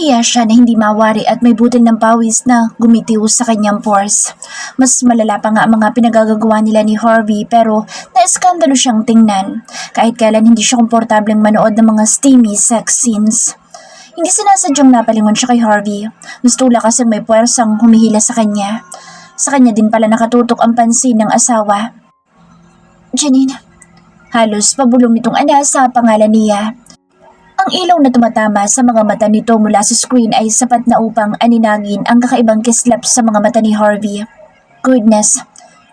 Nahiya siya na hindi mawari at may butil ng pawis na gumitiw sa kanyang pores. Mas malala pa nga ang mga pinagagagawa nila ni Harvey pero naiskandalo siyang tingnan. Kahit kailan hindi siya komportableng manood ng mga steamy sex scenes. Hindi sinasadyang napalingon siya kay Harvey. Mas tula kasi may puwersang humihila sa kanya. Sa kanya din pala nakatutok ang pansin ng asawa. Janine, halos pabulong nitong ana sa pangalan niya. Ang ilaw na tumatama sa mga mata nito mula sa screen ay sapat na upang aninangin ang kakaibang kislap sa mga mata ni Harvey. Goodness,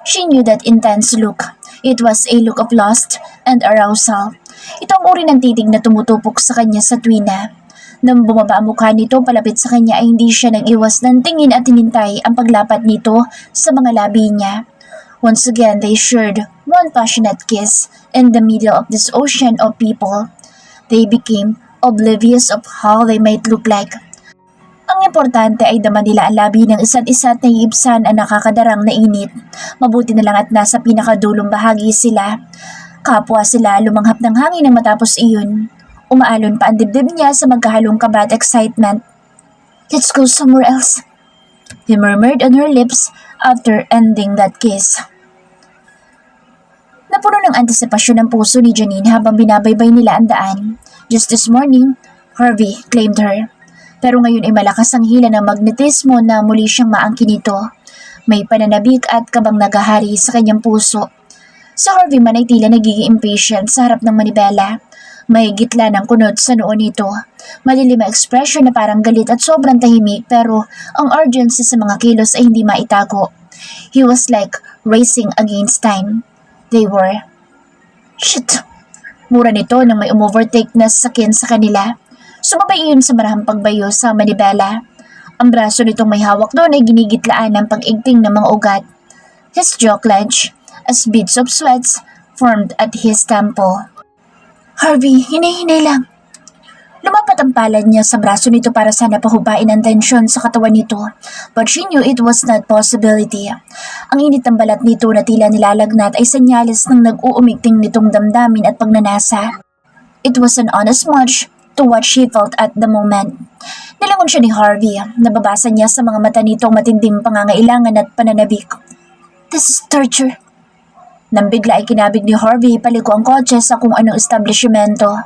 she knew that intense look. It was a look of lust and arousal. Ito ang uri ng titig na tumutupok sa kanya sa tuwina. Nang bumaba ang mukha nito palapit sa kanya ay hindi siya nag-iwas ng tingin at hinintay ang paglapat nito sa mga labi niya. Once again, they shared one passionate kiss in the middle of this ocean of people. They became oblivious of how they might look like. Ang importante ay dama nila ang labi ng isa't isa at naiibsan ang nakakadarang na init. Mabuti na lang at nasa pinakadulong bahagi sila. Kapwa sila lumanghap ng hangin nang matapos iyon. Umaalon pa ang dibdib niya sa magkahalong kaba at excitement. Let's go somewhere else, he murmured on her lips after ending that kiss. Napuno ng antisipasyon ang puso ni Janine habang binabaybay nila ang daan. Just this morning, Harvey claimed her. Pero ngayon ay malakas ang hila ng magnetismo na muli siyang maangkin nito. May pananabik at kabang nagahari sa kanyang puso. Sa Harvey man ay tila nagiging impatient sa harap ng manibela. May gitla ng kunot sa noo nito. Malilim ang ekspresyon na parang galit at sobrang tahimik pero ang urgency sa mga kilos ay hindi maitago. He was like racing against time. They were. Shit! Mura nito nang may umovertake na sakin sa kanila. Sumabay iyon sa marahang pagbayo sa manibela. Ang braso nitong may hawak doon ay ginigitlaan ng pag-igting ng mga ugat. His jaw clenched as beads of sweats formed at his temple. Harvey, hinay-hinay lang. Lumapat ang palad niya sa braso nito para sana pahubain ang tensyon sa katawan nito. But she knew it was not possibility. Ang init ng balat nito na tila nilalagnat ay senyales ng nag-uumigting nitong damdamin at pagnanasa. It was an honest match to what she felt at the moment. Nilangon siya ni Harvey. Nababasa niya sa mga mata nito ang matinding pangangailangan at pananabik. This is torture. Nang bigla ay kinabig ni Harvey paliko ang kotse sa kung anong establishmento.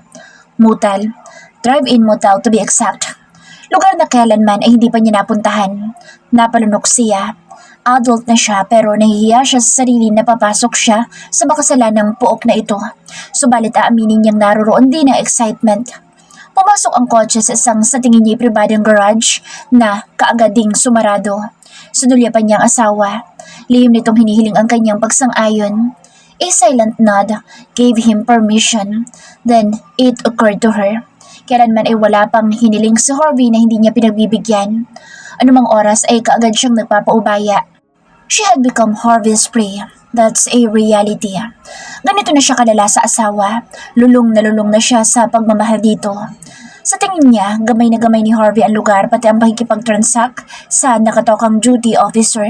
Motel. Drive-in motel to be exact. Lugar na kailanman ay hindi pa niya napuntahan. Napalunok siya. Adult na siya pero nahihiya siya sa sarili na papasok siya sa makasalanang puok na ito. Subalit aaminin niyang naroroon din ang excitement. Pumasok ang kotse sa isang sa tingin niya pribadong garage na kaagad ding sumarado. Sinulya pa niyang asawa. Lihim nitong hinihiling ang kanyang pagsang-ayon. A silent nod gave him permission. Then it occurred to her. Kailanman ay wala pang hiniling si Harvey na hindi niya pinagbibigyan. Anumang oras ay kaagad siyang nagpapaubaya. She had become Harvey's prey. That's a reality. Ganito na siya kalala sa asawa. Lulong na siya sa pagmamahal dito. Sa tingin niya, gamay na gamay ni Harvey ang lugar pati ang pakikipag-transact sa nakatokang duty officer.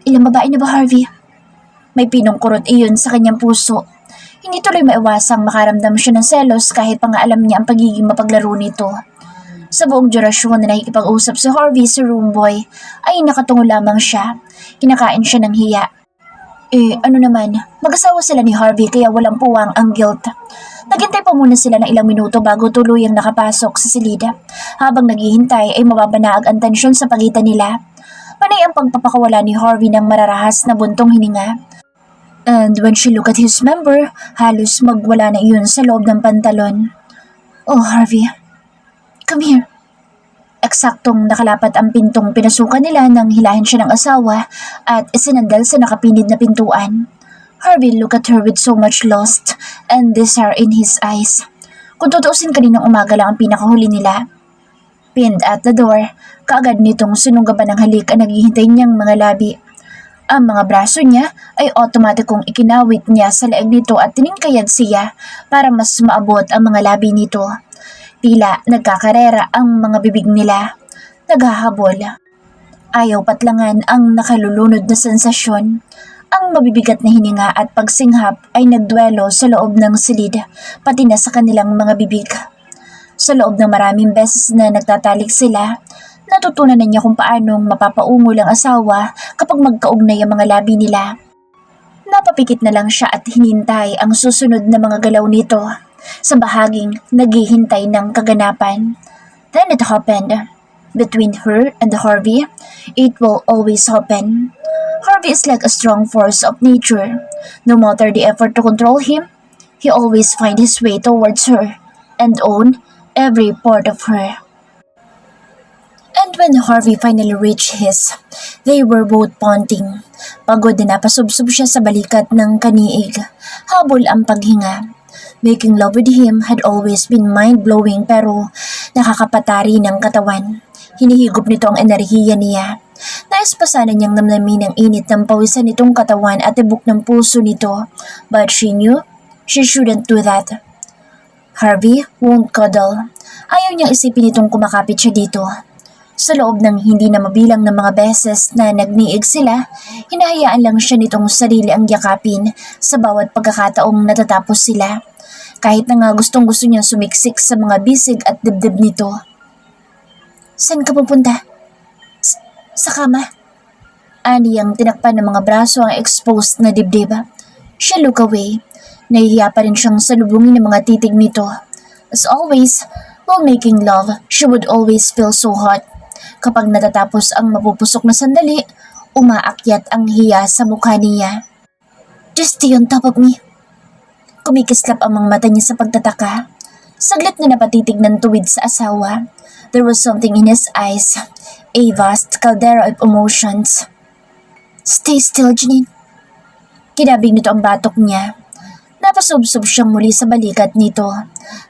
Ilang babae na ba, Harvey? May pinungkurot iyon sa kanyang puso. Hindi tuloy maiwasang makaramdam siya ng selos kahit pa nga alam niya ang pagiging mapaglaro nito. Sa buong durasyon na nakikipag-usap si Harvey sa roomboy ay nakatungo lamang siya. Kinakain siya ng hiya. Ano naman, mag-asawa sila ni Harvey kaya walang puwang ang guilt. Naghintay pa muna sila ng ilang minuto bago tuluyang nakapasok sa silida. Habang naghihintay ay mababanaag ang tensyon sa pagitan nila. Panay ang pagpapakawala ni Harvey ng mararahas na buntong hininga. And when she looked at his member, halos magwala na iyon sa loob ng pantalon. Oh, Harvey, come here. Eksaktong nakalapat ang pintong pinasukan nila nang hilahin siya ng asawa at isinandal sa nakapinid na pintuan. Harvey looked at her with so much lust and desire in his eyes. Kung tutuusin kaninang umaga lang ang pinakahuli nila. Pinned at the door, kaagad nitong sinunggaban ng halik ang naghihintay niyang mga labi. Ang mga braso niya ay otomatikong ikinawit niya sa leeg nito at tiningkayad siya para mas maabot ang mga labi nito. Tila nagkakarera ang mga bibig nila. Naghahabol. Ayaw patlangan ang nakalulunod na sensasyon. Ang mabibigat na hininga at pagsinghap ay nagduelo sa loob ng silid, pati na sa kanilang mga bibig. Sa loob ng maraming beses na nagtatalik sila, natutunan na niya kung paanong mapapaungol ang asawa kapag magkaugnay ang mga labi nila. Napapikit na lang siya at hinintay ang susunod na mga galaw nito sa bahaging naghihintay ng kaganapan. Then it happened. Between her and Harvey, it will always happen. Harvey is like a strong force of nature. No matter the effort to control him, he always finds his way towards her and own every part of her. And when Harvey finally reached his, they were both panting. Pagod na napasubsob siya sa balikat ng kaniig. Habol ang paghinga. Making love with him had always been mind-blowing pero nakakapatari ng katawan. Hinihigop nito ang enerhiya niya. Nais pa sana niyang namnamin ang init ng pawisan nitong katawan at tibok ng puso nito. But she knew she shouldn't do that. Harvey won't cuddle. Ayaw niyang isipin itong kumakapit siya dito. Sa loob ng hindi na mabilang ng mga beses na nagniig sila, hinahayaan lang siya nitong sarili ang yakapin sa bawat pagkakataong natatapos sila. Kahit na nga gustong-gusto niyang sumiksik sa mga bisig at dibdib nito. Saan ka pupunta? Sa kama. Ani ang tinakpan ng mga braso ang exposed na dibdib. She look away. Nahihiya pa rin siyang salubungin ng mga titig nito. As always, while making love, she would always feel so hot. Kapag natatapos ang mapupusok na sandali, umaakyat ang hiya sa mukha niya. Just stay on top of me. Kumikislap ang mga mata niya sa pagtataka. Saglit na napatitig ng tuwid sa asawa. There was something in his eyes, a vast caldera of emotions. Stay still, Janine. Kinabig nito ang batok niya. Napasubsob siyang muli sa balikat nito.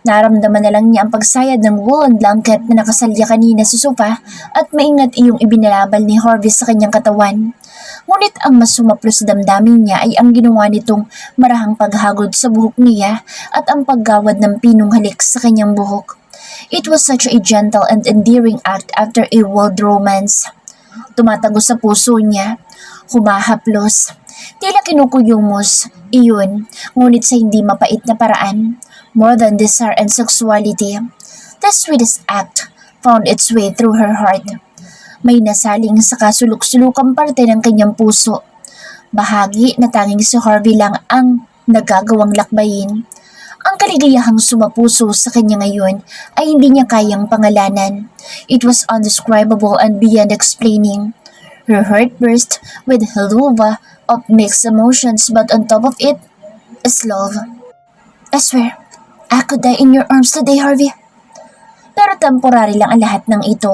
Naramdaman na lang niya ang pagsayad ng woolen blanket na nakasalya kanina sa sofa at maingat iyong ibinalabal ni Harvey sa kanyang katawan. Ngunit ang mas sumaplo sa damdamin niya ay ang ginawa nitong marahang paghagod sa buhok niya at ang paggawad ng pinong halik sa kanyang buhok. It was such a gentle and endearing act after a wild romance. Tumatago sa puso niya, humahaplos, tila kinukuyumos, iyon, ngunit sa hindi mapait na paraan, more than desire and sexuality. The sweetest act found its way through her heart. May nasaling sa kasulok-sulukang parte ng kanyang puso. Bahagi na tanging si Harvey lang ang nagagawang lakbayin. Ang kaligayahang sumapuso sa kanya ngayon ay hindi niya kayang pangalanan. It was undescribable and beyond explaining. Her heart burst with haluva of mixed emotions, but on top of it is love. I swear, I could die in your arms today, Harvey. Pero temporary lang ang lahat ng ito.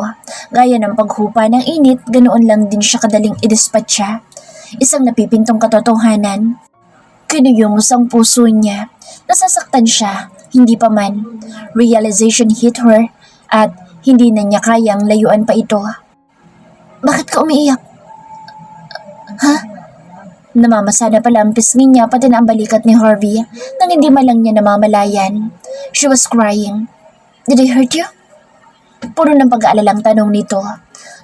Gaya ng paghupa ng init, ganoon lang din siya kadaling idispatcha. Isang napipintong katotohanan. Kinuyumos ang puso niya. Nasasaktan siya, hindi pa man. Realization hit her at hindi na niya kayang layuan pa ito. Bakit ka umiiyak? Ha? Namamasada pala ang pisngi niya pati na ang balikat ni Harvey nang hindi man lang niya namamalayan. She was crying. Did I hurt you? Puro ng pag-aalalang tanong nito.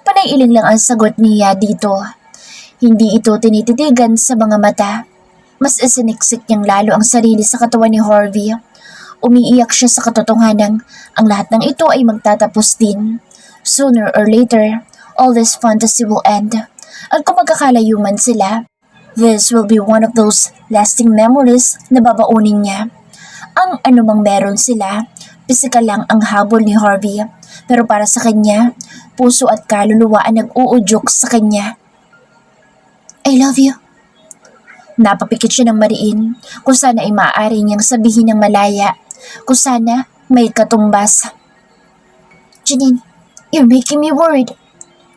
Panay-iling lang ang sagot niya dito. Hindi ito tinititigan sa mga mata. Mas isiniksik niyang lalo ang sarili sa katawan ni Harvey. Umiiyak siya sa katotohanan ang lahat ng ito ay magtatapos din. Sooner or later, all this fantasy will end. At kung magkakalayo man sila, this will be one of those lasting memories na babaunin niya. Ang anumang meron sila, pisikal lang ang habol ni Harvey. Pero para sa kanya, puso at kaluluwa ang nag-uudyok sa kanya. I love you. Napapikit siya ng mariin, kung sana ay maaari niyang sabihin ng malaya, kung sana may katumbas. Janine, you're making me worried.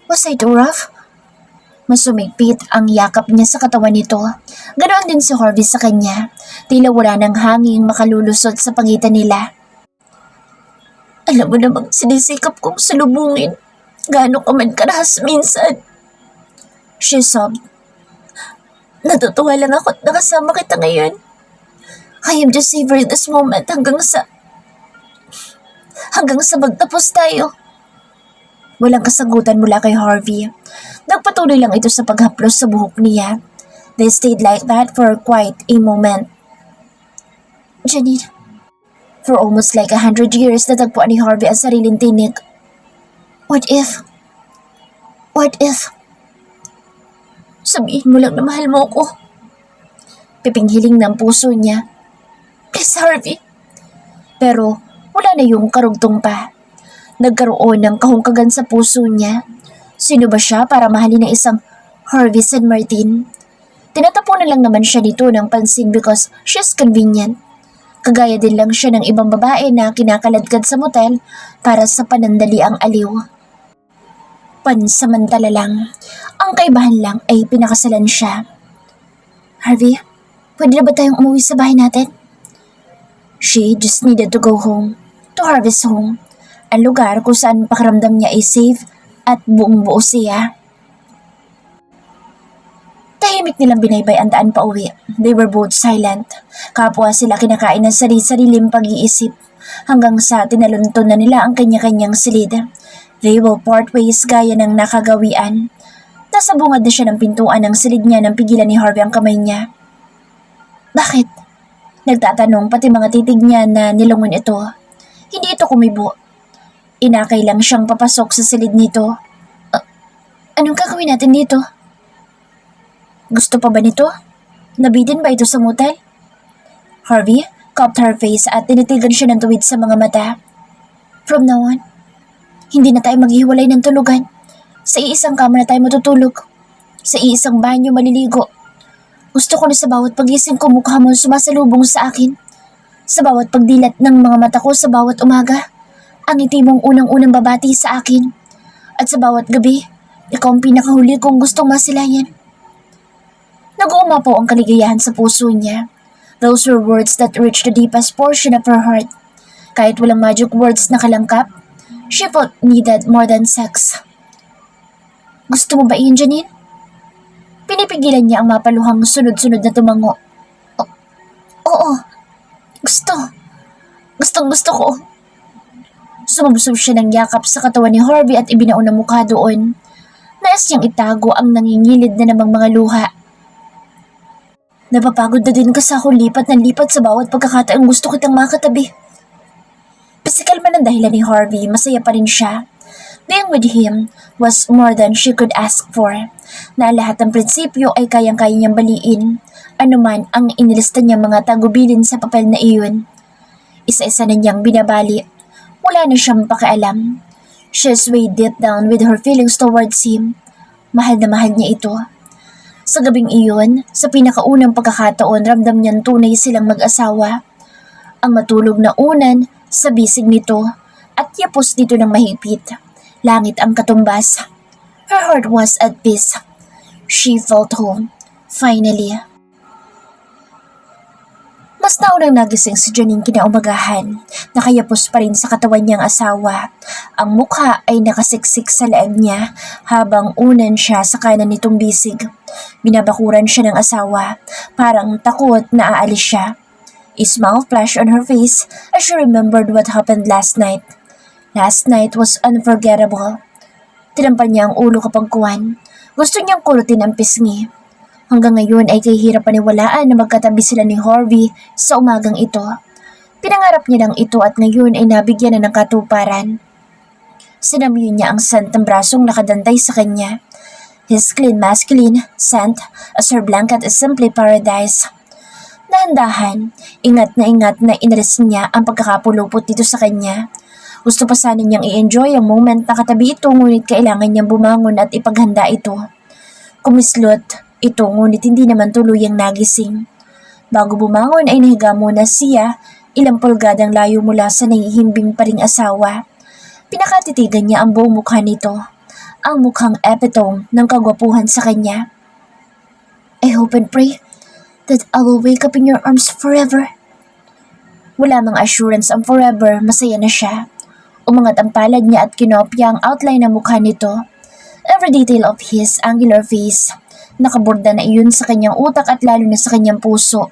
Was I too rough? Masumigpit ang yakap niya sa katawan nito. Ganoon din si Harvey sa kanya. Tila wala ng hangin makalulusot sa pagitan nila. Alam mo namang sinisikap kong salubungin. Gaano ka man karahas minsan. She sobbed. Natutuwa lang ako at nakasama kita ngayon. I am just savoring this moment hanggang sa magtapos tayo. Walang kasagutan mula kay Harvey. Nagpatuloy lang ito sa paghaplos sa buhok niya. They stayed like that for quite a moment. Janine, For almost like 100 years, natagpuan ni Harvey ang sariling tinig. What if? What if? Sabihin mo lang na mahal mo ko. Pipinghiling ng puso niya. Please, Harvey. Pero wala na yung karugtong pa. Nagkaroon ng kahungkagan sa puso niya. Sino ba siya para mahalin ng isang Harvey San Martin? Tinatapunan lang naman siya nito ng pansin because she's convenient. Kagaya din lang siya ng ibang babae na kinakaladkad sa motel para sa panandaliang aliw. Pansamantala lang. Ang kaibahan lang ay pinakasalan siya. Harvey, pwede na ba tayong umuwi sa bahay natin? She just needed to go home. To Harvey's home. Ang lugar kung saan pakiramdam niya ay safe at buong-buo siya. Tahimik nilang binaybay ang daan pa uwi. They were both silent. Kapwa sila kinakain ng sarili-sariling pag-iisip hanggang sa tinalunton na nila ang kanya-kanyang silid. They will part ways gaya ng nakagawian. Nasa bungad na siya ng pintuan ng silid niya nang pigilan ni Harvey ang kamay niya. Bakit? Nagtatanong pati mga titig niya na nilungon ito. Hindi ito kumibo. Inakay lang siyang papasok sa silid nito. Anong gagawin natin dito? Gusto pa ba nito? Nabitin ba ito sa motel? Harvey cupped her face at tinitigan siya ng tuwid sa mga mata. From now on, hindi na tayo maghiwalay ng tulugan. Sa iisang kama na tayo matutulog. Sa iisang banyo maliligo. Gusto ko na sa bawat pagising ko mukha mo sumasalubong sa akin. Sa bawat pagdilat ng mga mata ko sa bawat umaga. Ang ngiti mong unang-unang babati sa akin. At sa bawat gabi, ikaw ang pinakahuli kong gustong masilayan. Nag-uumapaw ang kaligayahan sa puso niya. Those were words that reached the deepest portion of her heart. Kahit walang magic words na kalangkap, she felt needed more than sex. Gusto mo ba iyon, Janine? Pinipigilan niya ang mapaluhang sunod-sunod na tumango. Oo. Gusto. Gustong-gusto ko. Sumubsob siya ng yakap sa katawan ni Harvey at ibinaon ang mukha doon. Nais niyang itago ang nangingilid na namang mga luha. Napapagod na din kasi ako lipat ng lipat sa bawat pagkakataong gusto kitang makatabi. Pisikal man ang dahilan ni Harvey, masaya pa rin siya. Being with him was more than she could ask for. Na lahat ng prinsipyo ay kayang-kaya niyang baliin. Anuman ang inilista niyang mga tagubilin sa papel na iyon. Isa-isa na niyang binabali. Wala na siyang pakialam. She swayed deep down with her feelings towards him. Mahal na mahal niya ito. Sa gabing iyon, sa pinakaunang pagkakataon, ramdam niyang tunay silang mag-asawa. Ang matulog na unan sa bisig nito at yapos dito ng mahigpit. Langit ang katumbas. Her heart was at peace. She felt home. Finally. Mas naunang nagising si Janine kinaumagahan. Nakayapos pa rin sa katawan niyang asawa. Ang mukha ay nakasiksik sa leeg niya habang unan siya sa kanan nitong bisig. Binabakuran siya ng asawa. Parang takot na aalis siya. A smile flashed on her face as she remembered what happened last night. Last night was unforgettable. Tinampan niya ang ulo kapag kuwan. Gusto niyang kurutin ang pisngi. Hanggang ngayon ay kahihirap paniwalaan na magkatabi sila ni Harvey sa umagang ito. Pinangarap niya lang ito at ngayon ay nabigyan na ng katuparan. Sinamyo niya ang scent ng brasong nakadantay sa kanya. His clean masculine scent as her blanket is simply paradise. Dahan-dahan, ingat na inalis niya ang pagkakapulupot dito sa kanya. Gusto pa sana niyang i-enjoy ang moment na katabi ito ngunit kailangan niyang bumangon at ipaghanda ito. Kumislot ito ngunit hindi naman tuluyang nagising. Bago bumangon ay nahiga muna siya, ilang pulgadang layo mula sa nahihimbing pa ring asawa. Pinakatitigan niya ang buong mukha nito, ang mukhang epitome ng kagwapuhan sa kanya. I hope and pray that I will wake up in your arms forever. Wala mang assurance ang forever, masaya na siya. Umangat ang palad niya at kinopya ang outline ng mukha nito. Every detail of his angular face. Nakaborda na iyon sa kanyang utak at lalo na sa kanyang puso.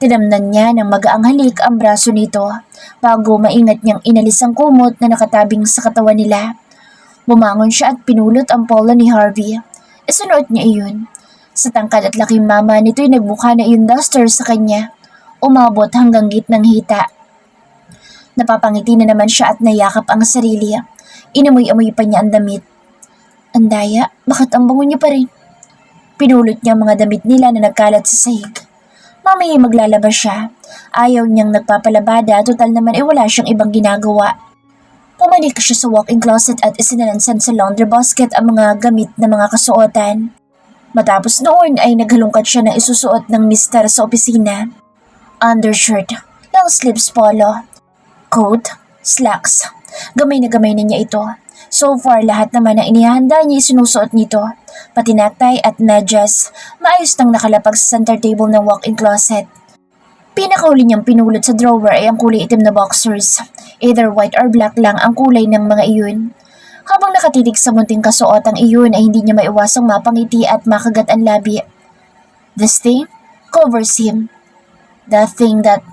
Tinamnan niya ng magaang halik ang braso nito bago maingat niyang inalis ang kumot na nakatabing sa katawan nila. Bumangon siya at pinulot ang polo ni Harvey. Isunuot niya iyon. Sa tangkad at laking mama nito'y nagbuka na iyon duster sa kanya. Umabot hanggang gitnang hita. Napapangiti na naman siya at nayakap ang sarili. Inamoy-amoy pa niya ang damit. Andaya, bakit ang bango niyo pa rin? Pinulot niya ang mga damit nila na nagkalat sa sahig. Mamaya maglalaba siya. Ayaw niyang nagpapalabada, total naman wala siyang ibang ginagawa. Pumanik siya sa walk-in closet at isinalansan sa laundry basket ang mga gamit na mga kasuotan. Matapos noon ay naghalungkat siya ng isusuot ng mister sa opisina. Undershirt, long sleeves polo, coat, slacks. Gamay na niya ito. So far, lahat naman ang inihanda niya sinusuot nito. Pati necktie at medyas, maayos nang nakalapag sa center table ng walk-in closet. Pinakauli niyang pinulot sa drawer ay ang kulay itim na boxers. Either white or black lang ang kulay ng mga iyon. Habang nakatitig sa munting kasuotang iyon ay hindi niya maiwasang mapangiti at makagat ang labi. This thing covers him. The thing that...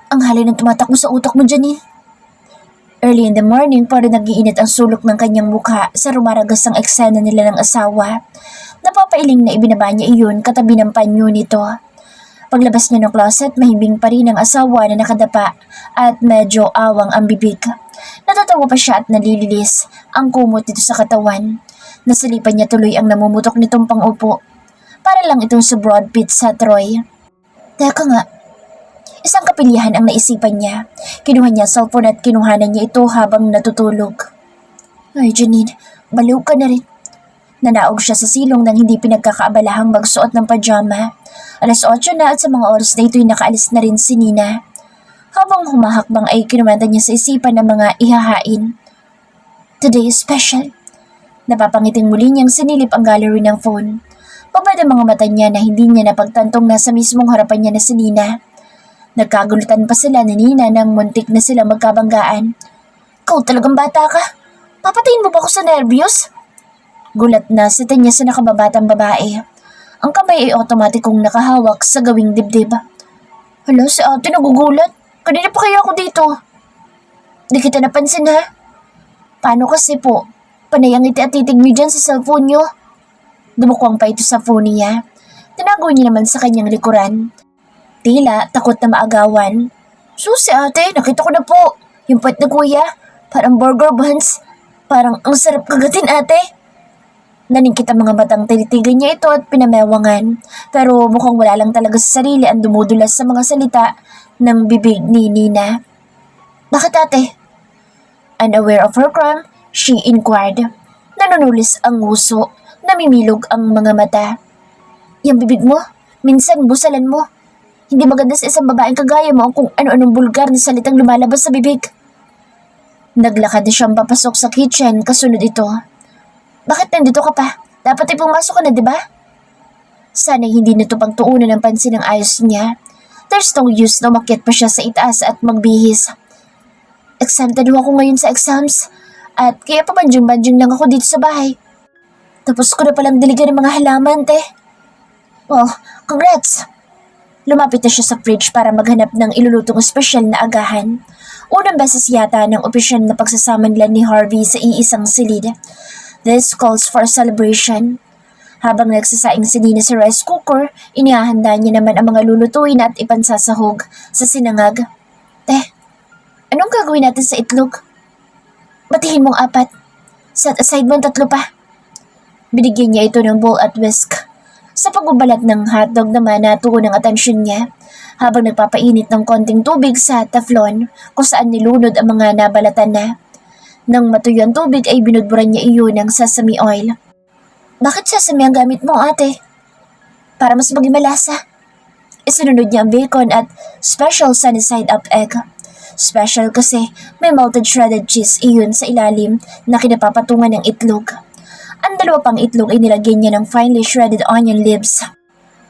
Ang halay ng tumatakbo sa utak mo, Janine. Early in the morning, parang nag-iinit ang sulok ng kanyang mukha sa rumaragas ang eksena nila ng asawa. Napapailing na ibinaba niya iyon katabi ng panyo nito. Paglabas niya ng closet, mahimbing pa rin ang asawa na nakadapa at medyo awang ang bibig. Natatawa pa siya at nalililis ang kumot nito sa katawan. Nasalipan niya tuloy ang namumutok nitong pangupo. Para lang itong sa Brad Pitt sa Troy. Teka nga, isang kapilihan ang naisipan niya. Kinuha niya ang cellphone at kinuhanan niya ito habang natutulog. Ay, Janine, baliw ka na rin. Nanaog siya sa silong nang hindi pinagkakaabalahang magsuot ng pajama. 8:00 na at sa mga oras na ito'y nakaalis na rin si Nina. Habang humahakbang ay kinumanda niya sa isipan ng mga ihahain. Today is special. Napapangiting muli niyang sinilip ang gallery ng phone. Babad ang mga mata niya na hindi niya napagtantong nasa mismong harapan niya na si Nina. Nagkagulutan pa sila ni Nina nang muntik na sila magkabanggaan. Ikaw talagang bata ka? Papatayin mo ba ako sa nervyos? Gulat na sita niya sa nakababatang babae. Ang kamay ay otomatikong nakahawak sa gawing dibdib. Hala, si ate nagugulat. Kanina pa kaya ako dito? Di kita napansin ha? Paano kasi po? Panay ang ngiti at titig niyo dyan sa cellphone niyo. Dumukwang pa ito sa phone niya. Tinago niya naman sa kanyang likuran. Tila takot na maagawan. Susi ate, nakita ko na po. Yung pat na kuya, parang burger buns. Parang ang sarap kagatin ate. Naningkit ang mga matang tinitigan niya ito at pinamewangan. Pero mukhang wala lang talaga sa sarili ang dumudulas sa mga salita ng bibig ni Nina. Bakit ate? Unaware of her crime, she inquired. Nanunulis ang nguso, namimilog ang mga mata. Yung bibig mo, minsan busalan mo. Hindi maganda sa isang babaeng kagaya mo kung ano-anong bulgar na salitang lumalabas sa bibig. Naglakad na siyang papasok sa kitchen kasunod ito. Bakit nandito ka pa? Dapat ay pumasok ka na, di ba? Sana'y hindi nito pagtuunan ng pansin ng ayos niya. There's no use na umakyat pa siya sa itaas at magbihis. Exempted ako ngayon sa exams at kaya pabanjing-banjing lang ako dito sa bahay. Tapos ko na palang diligan ng mga halaman, te. Well, congrats! Lumapit na siya sa fridge para maghanap ng ilulutong espesyal na agahan. Unang beses yata ng opisyal na pagsasama nila ni Harvey sa iisang silid. This calls for a celebration. Habang nagsasaing si Nina sa rice cooker, inihahanda niya naman ang mga lulutuin at ipansasahog sa sinangag. Anong gagawin natin sa itlog? Batihin mong 4. Set aside mong 3 pa. Binigyan niya ito ng bowl at whisk. Sa pagbabalat ng hotdog naman natuon ang atensyon niya habang nagpapainit ng konting tubig sa teflon kung saan nilunod ang mga nabalatan na. Nang matuyo ang tubig ay binudburan niya iyon ng sesame oil. Bakit sesame ang gamit mo, ate? Para mas maging malasa. Isinunod niya ang bacon at special sunny side up egg. Special kasi may melted shredded cheese iyon sa ilalim na kinapapatungan ng itlog. Ang 2 pang itlog ay nilagyan niya ng finely shredded onion leaves.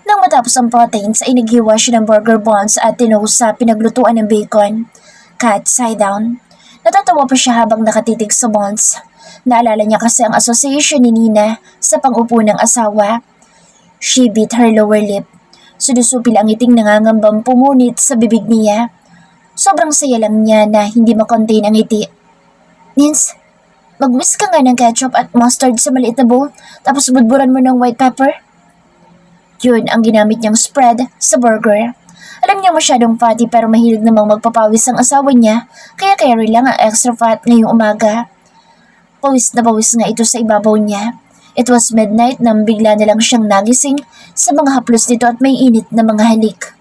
Nang matapos ang proteins ay naghiwa siya ng burger buns at tinost sa pinaglutuan ng bacon. Cut side down. Natatawa pa siya habang nakatitig sa buns. Naalala niya kasi ang association ni Nina sa pang-upo ng asawa. She bit her lower lip. Sunusupil ang ngiting nangangambang pumunit sa bibig niya. Sobrang saya lang niya na hindi makontain ang ngiti. Nins, mag-whisk ka nga ng ketchup at mustard sa maliit na bowl tapos budburan mo ng white pepper. Yun ang ginamit niyang spread sa burger. Alam niya masyadong fatty pero mahilig namang magpapawis ang asawa niya, kaya carry lang ang extra fat ngayong umaga. Pawis na pawis nga ito sa ibabaw niya. It was midnight nang bigla na lang siyang nagising sa mga haplos nito at may init na mga halik.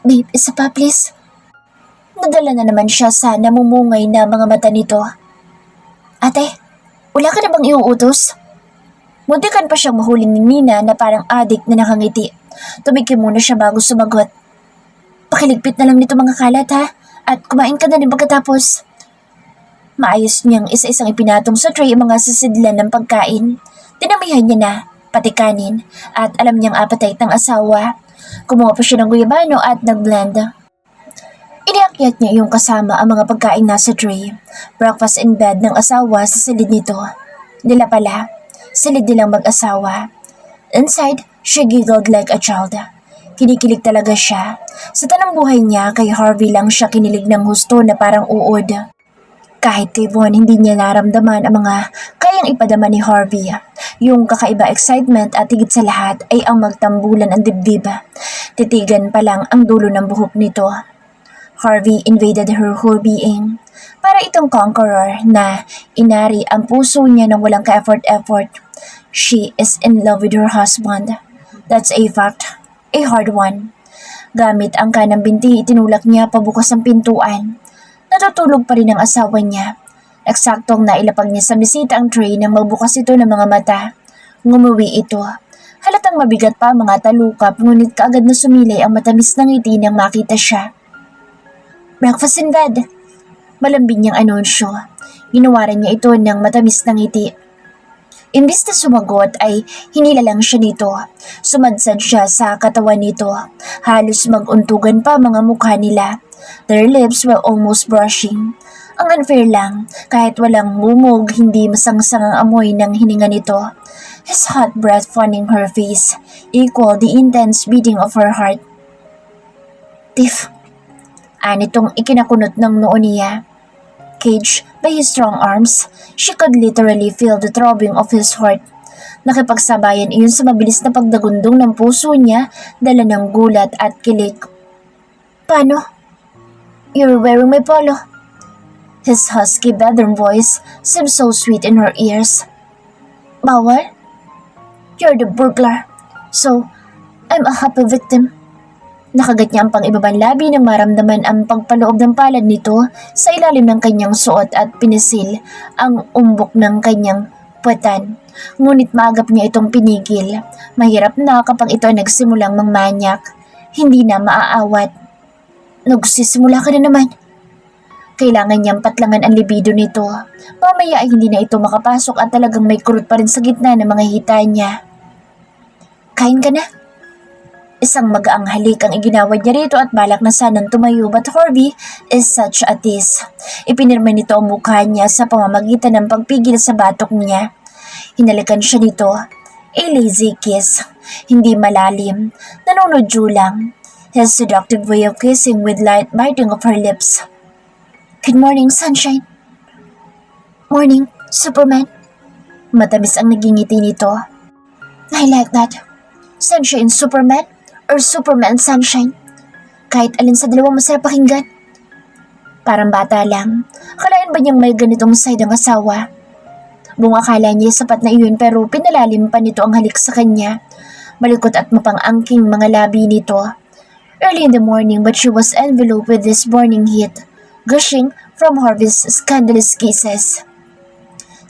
Babe, isa pa please. Nadala na naman siya sa namumungay na mga mata nito. Ate, wala ka na bang iuutos? Muntikan pa siyang mahuli ni Nina na parang adik na nakangiti. Tumikim muna siya bago sumagot. Pakiligpit na lang nito mga kalat ha, at kumain ka na rin pagkatapos. Maayos niyang isa-isang ipinatong sa tray ang mga sisidlan ng pagkain. Dinamihan niya na, pati kanin, at alam niyang appetite ng asawa. Kumuha pa siya ng guyabano at nag-blend. Iniakyat niya yung kasama ang mga pagkain nasa tray. Breakfast in bed ng asawa sa silid nito. Nila pala, silid nilang mag-asawa. Inside, she giggled like a child. Kinikilig talaga siya. Sa tanang buhay niya, kay Harvey lang siya kinilig ng husto na parang uod. Kahit kay Von, hindi niya naramdaman ang mga kayang ipadama ni Harvey. Yung kakaiba excitement at higit sa lahat ay ang magtambulan ang dibdib. Titigan pa lang ang dulo ng buhok nito. Harvey invaded her whole being. Para itong conqueror na inari ang puso niya ng walang ka-effort-effort. She is in love with her husband. That's a fact. A hard one. Gamit ang kanang binti, itinulak niya pabukas ang pintuan. Natutulog pa rin ang asawa niya. Eksaktong nailapag niya sa bisita ang tray nang magbukas ito ng mga mata. Ngumuwi ito. Halatang mabigat pa ang mga talukap ngunit kaagad na sumilay ang matamis ng ngiti nang makita siya. Breakfast in bed. Malambing niyang anunsyo. Ginawaran niya ito ng matamis na ngiti. Imbis na sumagot ay hinila lang siya nito. Sumadsad siya sa katawan nito. Halos maguntugan pa mga mukha nila. Their lips were almost brushing. Ang unfair lang, kahit walang mumog, hindi masangsang ang amoy ng hininga nito. His hot breath fanning her face, equal the intense beating of her heart. Tiff, anitong ikinakunot ng noo niya. Caged by his strong arms, she could literally feel the throbbing of his heart. Nakipagsabayan iyon sa mabilis na pagdagundong ng puso niya, dala ng gulat at kilig. Paano? You're wearing my polo. His husky bedroom voice seemed so sweet in her ears. Bawal? You're the burglar, so I'm a happy victim. Nakagat niya ang pang-ibabang labi nang maramdaman ang pagpaloob ng palad nito sa ilalim ng kanyang suot at pinisil ang umbok ng kanyang puwetan. Ngunit maagap niya itong pinigil. Mahirap na kapag ito ay nagsimulang mangmanyak. Hindi na maaawat. Nagsisimula ka na naman. Kailangan niyang patlangan ang libido nito. Mamaya ay hindi na ito makapasok at talagang may kurot pa rin sa gitna ng mga hita niya. Kain ka na. Isang magaang halik ang iginawad niya rito at balak na sanang tumayo but Harvey is such a tease. Ipinirma nito ang mukha niya sa pamamagitan ng pagpigil sa batok niya. Hinalikan siya nito. A lazy kiss. Hindi malalim. Nanunodyo lang. His seductive way of kissing with light biting of her lips. Good morning, sunshine. Morning, Superman. Matamis ang nagingiti nito. I like that. Sunshine Superman or Superman Sunshine. Kahit alin sa dalawang masarap pakinggan. Parang bata lang. Akalain ba niyang may ganitong side ang asawa? Buong akala niya sapat na iyon pero pinalalim pa nito ang halik sa kanya. Malikot at mapang-angking mga labi nito. Early in the morning but she was enveloped with this morning heat, gushing from Harvey's scandalous kisses.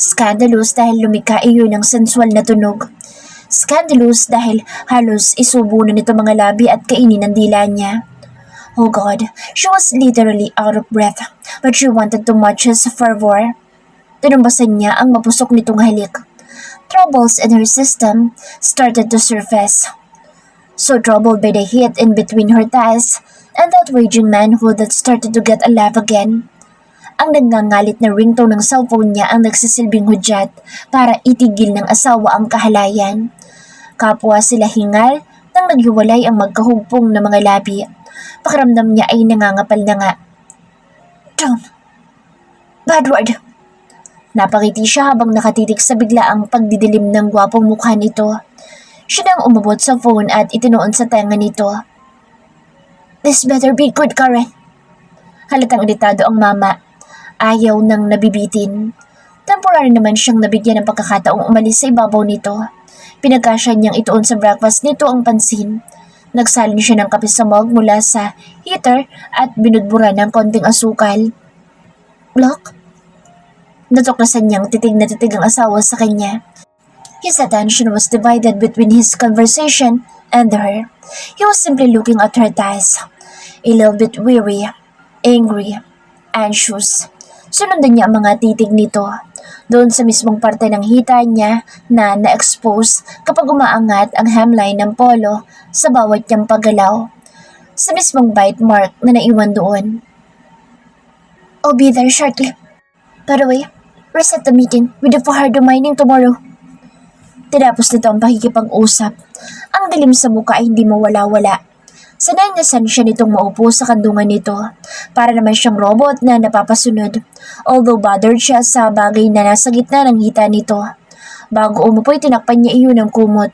Scandalous dahil lumika iyon ng sensual na tunog. Scandalous dahil halos isubo na nito mga labi at kainin ng dila niya. Oh God, she was literally out of breath, but she wanted to match his fervor. Tinumbasan niya ang mapusok nitong halik. Troubles in her system started to surface. So troubled by the heat in between her thighs and that raging manhood that started to get alive again. Ang nagngangalit na ringtone ng cellphone niya ang nagsisilbing hudyat para itigil ng asawa ang kahalayan. Kapwa sila hingal nang naghiwalay ang magkahugpong na mga labi. Pakiramdam niya ay nangangapal na nga. Don't. Bad word. Napangiti siya habang nakatitig sa biglaang pagdidilim ng gwapong mukha nito. Siya nang umabot sa phone at itinuon sa tenga nito. This better be good, Karen. Halatang iritado ang mama. Ayaw nang nabibitin. Temporary naman siyang nabigyan ng pagkakataong umalis sa ibabaw nito. Pinagkasya niyang ituon sa breakfast nito ang pansin. Nagsalin siya ng kape sa mug mula sa heater at binudbura ng konting asukal. Look? Natuklasan niyang titig na titig ang asawa sa kanya. His attention was divided between his conversation and her. He was simply looking at her thighs. A little bit weary, angry, anxious. Sunundan niya ang mga titig nito. Doon sa mismong parte ng hita niya na na-expose kapag umaangat ang hemline ng polo sa bawat niyang paggalaw. Sa mismong bite mark na naiwan doon. I'll be there shortly. By the way, reset the meeting with the Fajardo Mining tomorrow. Tinapos nito ang pakikipag-usap. Ang dilim sa mukha ay hindi mawala-wala. Sanay na san siya nitong maupo sa kandungan nito. Para naman siyang robot na napapasunod. Although bothered siya sa bagay na nasa gitna ng hita nito. Bago umupoy, tinakpan niya iyon ng kumot.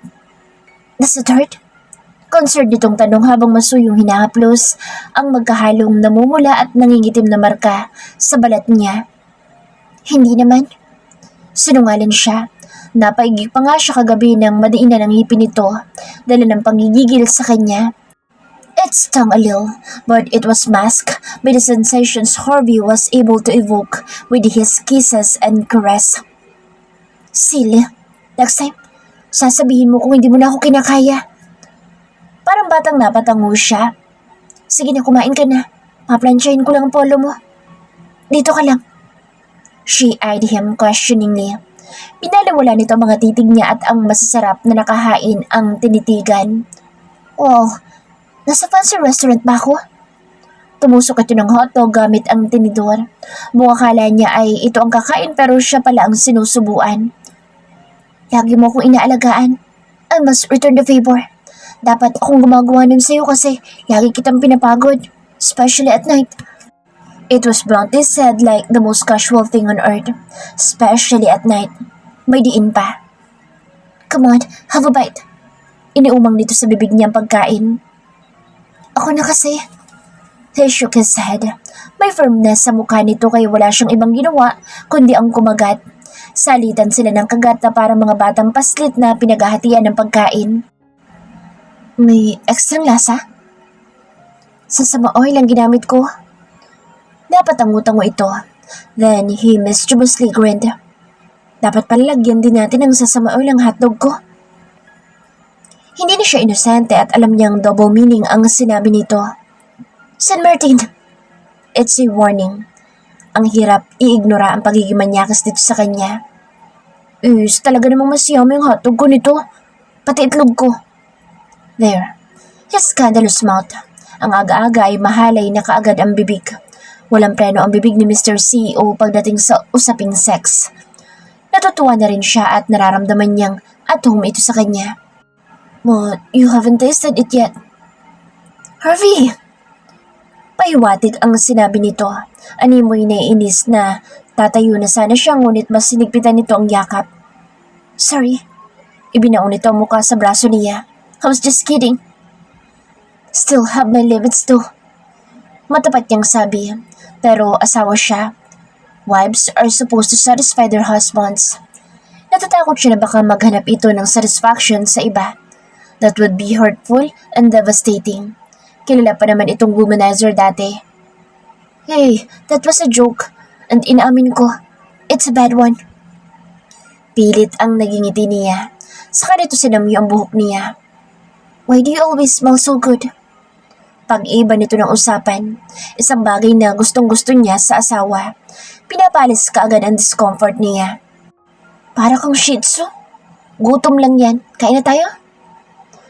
Nasa third? Concerned nitong tanong habang masuyong hinahaplos ang magkahalong namumula at nangingitim na marka sa balat niya. Hindi naman. Sinungaling siya. Napaigig pa nga siya kagabi ng madiinan ng ngipin nito, dala ng pangigigil sa kanya. It stung a little, but it was masked by the sensations Harvey was able to evoke with his kisses and caress. Silly, next time, sasabihin mo kung hindi mo na ako kinakaya. Parang batang napatango siya. Sige na, kumain ka na. Paplansyahin ko lang ang polo mo. Dito ka lang. She eyed him questioningly. Pinalawala nito ang mga titig niya at ang masasarap na nakahain ang tinitigan. Wow, nasa fancy restaurant ba ako? Tumusok ito ng hotdog gamit ang tinidor. Buong akala niya ay ito ang kakain pero siya pala ang sinusubuan. Lagi mo akong inaalagaan. I must return the favor. Dapat akong gumagawa nun sa'yo kasi lagi kitang pinapagod, especially at night. It was bluntly said like the most casual thing on earth, especially at night. May diin pa. Come on, have a bite. Iniumang nito sa bibig niya ang pagkain. Ako na kasi. He shook his head. May firmness sa mukha nito kaya wala siyang ibang ginawa kundi ang kumagat. Salitan sila ng kagat na parang mga batang paslit na pinaghahatian ng pagkain. May ekstrang lasa? Sasama oil ang ginamit ko. Dapat ang utango ito. Then he mischievously grinned. Dapat palagyan din natin ng sasama oil ang hotdog ko. Hindi na siya inosente at alam niyang double meaning ang sinabi nito. San Martin! It's a warning. Ang hirap iignora ang pagiging manyakas dito sa kanya. Talaga namang mas yummy ang hotdog ko nito. Pati itlog ko. There. His scandalous mouth. Ang aga-aga ay mahalay na kaagad ang bibig. Walang preno ang bibig ni Mr. CEO pagdating sa usaping sex. Natutuwa na rin siya at nararamdaman niyang at home ito sa kanya. But you haven't tasted it yet. Harvey! Pahiwatig ang sinabi nito. Animoy naiinis na tatayo na sana siya ngunit mas sinigpitan nito ang yakap. Sorry. Ibinaon nito ang mukha sa braso niya. I was just kidding. Still have my limits too. Matapat niyang sabi. Pero asawa siya. Wives are supposed to satisfy their husbands. Natatakot siya na baka maghanap ito ng satisfaction sa iba. That would be hurtful and devastating. Kilala pa naman itong womanizer dati. Hey, that was a joke. And inaamin ko, it's a bad one. Pilit ang naging ngiti niya. Saka nito sinamyo ang buhok niya. Why do you always smell so good? Pag-iba nito ng usapan, isang bagay na gustong-gusto niya sa asawa. Pinapalis kaagad ang discomfort niya. Para kang shih tzu. Gutom lang yan. Kain na tayo?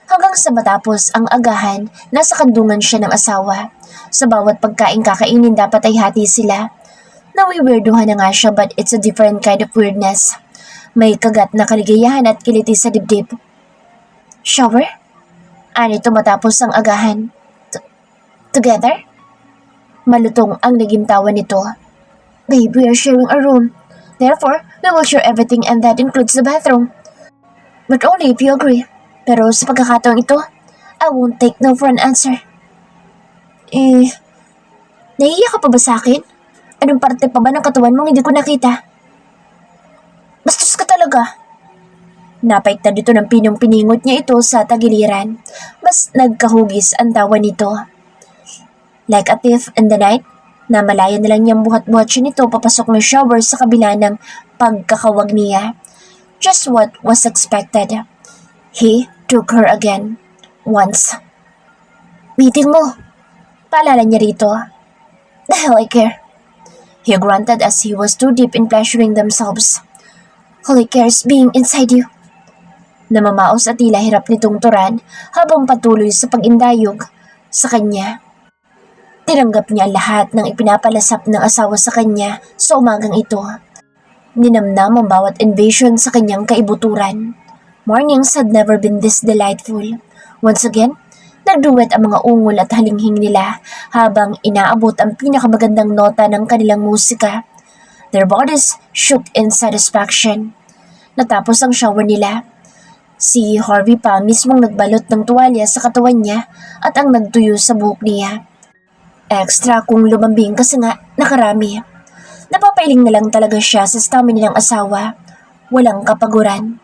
Hanggang sa matapos ang agahan, nasa kandungan siya ng asawa. Sa bawat pagkain kakainin dapat ay hati sila. Nawiwirduhan na nga siya but it's a different kind of weirdness. May kagat na kaligayahan at kiliti sa dibdib. Shower? Anito matapos ang agahan. Together? Malutong ang naging tawa nito. Babe, we are sharing a room. Therefore, we will share everything and that includes the bathroom. But only if you agree. Pero sa pagkakataong ito, I won't take no for an answer. Eh, nahiya ka pa ba sa akin? Anong parte pa ba ng katawan mong hindi ko nakita? Bastos ka talaga. Napaiktad dito ng pinong-piningot niya ito sa tagiliran. Mas nagkahugis ang tawa nito. Like a thief in the night, namalayan na lang niyang buhat-buhat siya nito papasok ng shower sa kabila ng pagkakawag niya. Just what was expected. He took her again. Once. Meeting mo. Paalala niya rito. The hell I care. He grunted as he was too deep in pleasuring themselves. All I care is being inside you. Namamaos at tila hirap nitong turan habang patuloy sa pag-indayog sa kanya. Tinanggap niya lahat ng ipinapalasap ng asawa sa kanya sa umagang ito. Ninamnam ang bawat invasion sa kanyang kaibuturan. Mornings had never been this delightful. Once again, nagduwet ang mga ungol at halinghing nila habang inaabot ang pinakamagandang nota ng kanilang musika. Their bodies shook in satisfaction. Natapos ang shower nila. Si Harvey pa mismong nagbalot ng tuwalya sa katawan niya at ang nagtuyo sa buhok niya. Extra kung lumambing kasi nga nakarami. Napapailing na lang talaga siya sa stamina ng asawa. Walang kapaguran.